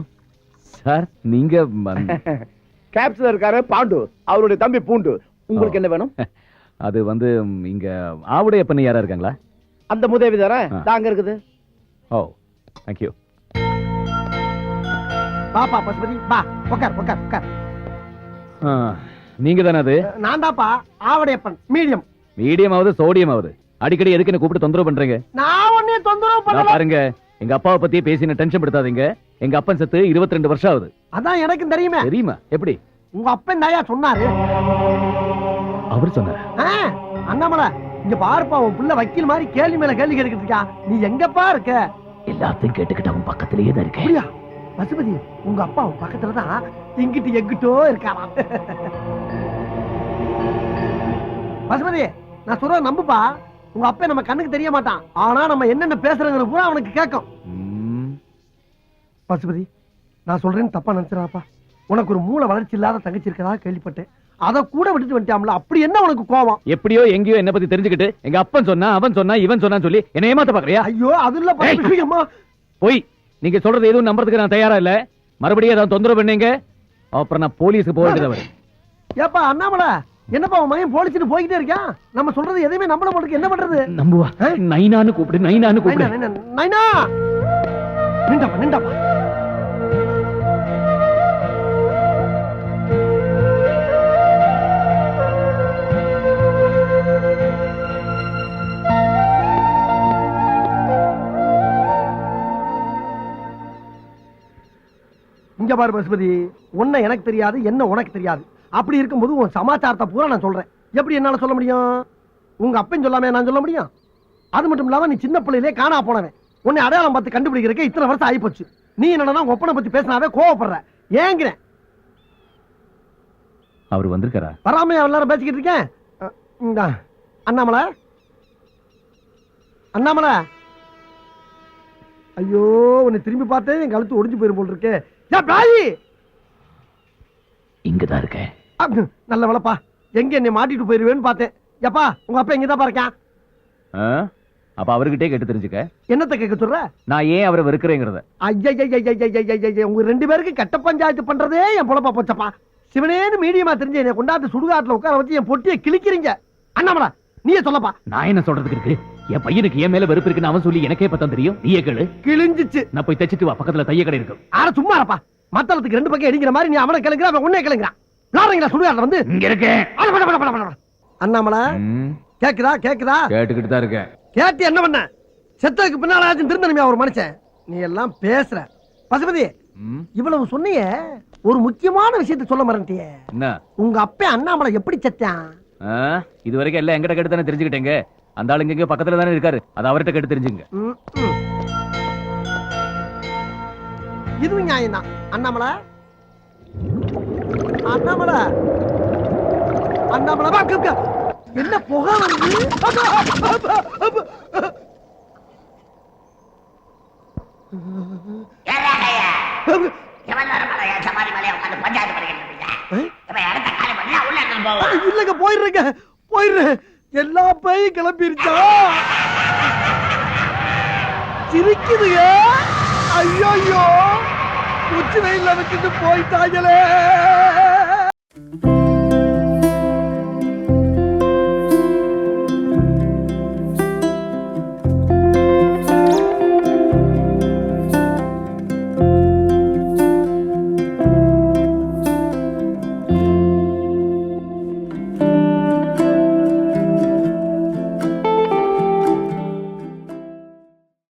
Speaker 5: சார், நீங்க
Speaker 10: கேப்ஸ்ல இருக்காரு பாண்டு, அவருடைய தம்பி பூண்டு. உங்களுக்கு என்ன வேணும்?
Speaker 5: அது வந்து இங்க ஆவுடைய பண்ணி யாரா இருக்காங்களா?
Speaker 10: அந்த முதவி தானே தாங்க இருக்குது.
Speaker 5: ஓ தேங்க் யூ.
Speaker 8: பாப்பா பசுபதி பா உட்கார் உட்கார் உட்கார்.
Speaker 5: நீங்க தானே அது?
Speaker 8: நான் தான்ப்பா ஆவடையப்பன். மீடியம்.
Speaker 5: மீடியம் ஆகுது சோடியம் ஆகுது. அடிக்கடி எதுக்கு என்ன கூப்பிட்டு தொந்தரவு பண்றீங்க?
Speaker 8: நான் ஒண்ணே தொந்தரவு பண்ணல.
Speaker 5: பாருங்க எங்க அப்பாவை பத்தி பேசின டென்ஷன் படுத்தாதீங்க. எங்க அப்பன் செத்து 22 வருஷம் ஆகுது.
Speaker 8: அதான் எனக்கும் தெரியுமே.
Speaker 5: தெரியுமா? எப்படி?
Speaker 8: உங்க அப்பன் தாயா சொன்னாரு.
Speaker 5: அவர் சொன்னாரு.
Speaker 8: அண்ணாமலை இங்க பாருப்பா உன் புள்ள வக்கீல் மாதிரி கேள்வி மேல கேள்வி கேட்டுக்கிட்டு இருக்கா. நீ எங்கப்பா இருக்க?
Speaker 5: எல்லாத்தையும் கேட்டுக்கிட்டு அவன் பக்கத்திலேயே தான் இருக்கேன்.
Speaker 8: அப்படியா? பசுபதி உங்க அப்பா உன் பக்கத்துல தான் இங்கிட்டு எங்கிட்டோ இருக்காராம். பசுபதி நான் சொல்ற நம்புப்பா. உங்க அப்பா நம்ம கண்ணுக்கு தெரிய மாட்டான், ஆனா நம்ம என்னென்ன பேசுறதுன்னு பூரா அவனுக்கு கேட்கும். பசுபதி நான் சொல்றேன்னு தப்பா நினைச்சிடாப்பா. உனக்கு ஒரு மூளை வளர்ச்சி இல்லாத தங்கச்சி இருக்கதா கேள்விப்பட்டேன், அத கூட விட்டுட்டு வந்துட்டாம்ல. அப்படி என்ன உனக்கு கோபம்?
Speaker 5: எப்படியோ எங்கேயோ என்ன பத்தி தெரிஞ்சுக்கிட்டு எங்க அப்பன் சொன்னா அவன் சொன்னா இவன் சொன்னான்னு சொல்லி என்ன ஏமாத்த பாக்குறியா?
Speaker 8: ஐயோ அது இல்ல
Speaker 5: போய் நீங்க சொல்றது எதுவும் நம்புறதுக்கு நான் தயாரா இல்ல. மறுபடியும் ஏதாவது தொந்தரவு பண்ணீங்க அப்புறம் நான் போலீஸுக்கு போக வேண்டியது.
Speaker 8: ஏப்பா அண்ணாமலை என்னப்பா உன் மகன் போலீஸ்னு போய்கிட்டே இருக்கான். நம்ம சொல்றது எதையுமே நம்பல மாட்டேங்குது. என்ன பண்றது?
Speaker 5: நம்புவா. நைனான்னு கூப்பிடு, நைனான்னு கூப்பிடு.
Speaker 8: நைனா நிண்டாப்பா நிண்டாப்பா. இங்க பாரு பசுபதி, உன்னை எனக்கு தெரியாது, என்ன உனக்கு தெரியாது. அப்படி இருக்கும்போது உன் சமாச்சாரத்தை பூரா நான் சொல்றேன். எப்படி என்னால சொல்ல முடியும்? உங்க அப்பன் சொல்லாம நான் சொல்ல முடியும்? அது மட்டும் இல்லாம நீ சின்ன பிள்ளையிலே காணா போனவன். உன்னை அடையாளம் பார்த்து கண்டுபிடிக்கிறதுக்கு இத்தனை வருஷம் ஆயிப்போச்சு. நீ என்னன்னா உங்க ஒப்பனை பத்தி பேசினாவே கோவப்படுற. ஏங்கிறேன்.
Speaker 5: அவர் வந்திருக்காரா?
Speaker 8: வராம எல்லாரும் பேசிக்கிட்டு இருக்கேன். அண்ணாமலை அண்ணாமலை ஐயோ உன்னை திரும்பி பார்த்தேன் என் கழுத்து ஒடிஞ்சு போயிரும் போல் இருக்கே.
Speaker 5: இங்கதான் இருக்கேன்.
Speaker 8: நல்ல வேலைப்பா, எங்க என்னை மாட்டிட்டு போயிருவேன்னு பார்த்தேன். எப்பா உங்க அப்பா எங்கதான் பாருக்கேன்.
Speaker 5: அப்ப அவர்கிட்டே கேட்டு தெரிஞ்சுக்க.
Speaker 8: என்னத்தை கேட்க சொல்ற?
Speaker 5: நான் ஏன் அவரை வெறுக்கிறேங்கிறத.
Speaker 8: ஐயா உங்க 2 பேருக்கு கட்ட பஞ்சாயத்து பண்றதே என் பொழப்பா போச்சப்பா. சிவனேன்னு மீடியமா தெரிஞ்சு என்னை கொண்டாந்து சுடுகாட்டுல உட்கார வச்சு என் பொட்டியை கிழிக்கிறீங்க. அண்ணாமலா நீயே சொல்லப்பா.
Speaker 5: நான் என்ன சொல்றதுக்கு இருக்கு? என் பையனுக்கு என் மேல வெறுப்பு இருக்குன்னு அவன் சொல்லி எனக்கே பத்தம் தெரியும். நீயே கேளு.
Speaker 8: கிழிஞ்சிச்சு.
Speaker 5: நான் போய் தச்சிட்டு வா, பக்கத்துல தைய கடை இருக்கு.
Speaker 8: ஆனா சும்மா இருப்பா. மத்தளத்துக்கு 2 பக்கம் அடிக்கிற மாதிரி நீ அவனை கிளங்குற, அவன் உன்னை கிளங்குறான். நாரங்களா சுடுகாட்டுல வந்து
Speaker 5: இங்க இருக்கேன்.
Speaker 8: அண்ணாமலா கேக்குதா? கேக்குதா?
Speaker 5: கேட்டுக்கிட்டு தான் இருக்கேன்.
Speaker 8: கேட்டு என்ன பண்ண? செத்ததுக்கு பின்னால திருந்தனுமையா ஒரு மனுஷன்? நீ எல்லாம் பேசுற. பசுபதி இவ்வளவு சொன்னியே, ஒரு முக்கியமான விஷயத்தை சொல்ல மறந்துட்டியே.
Speaker 5: என்ன? உங்க
Speaker 8: அப்பா அண்ணாமலை எப்படி செத்தான்?
Speaker 5: இது வரைக்கும் எல்லாம் எங்கிட்ட கேட்டு தானே தெரிஞ்சுக்கிட்டேங்க. அந்த ஆளுங்க இங்க பக்கத்துல தானே இருக்காரு, அது அவர்கிட்ட கேட்டு தெரிஞ்சுங்க.
Speaker 8: இதுவும் நியாயம் தான். அண்ணாமலை அண்ணாமலை அண்ணாமலை என்ன புகை வருது? இல்லங்க போயிடுறேங்க, போயிடுறேன். எல்லா பேயும் கிளம்பிருச்சா? சிரிக்குதுங்க. ஐயோ, உச்சி வெயில்ல வச்சுட்டு போயிட்டாங்களே.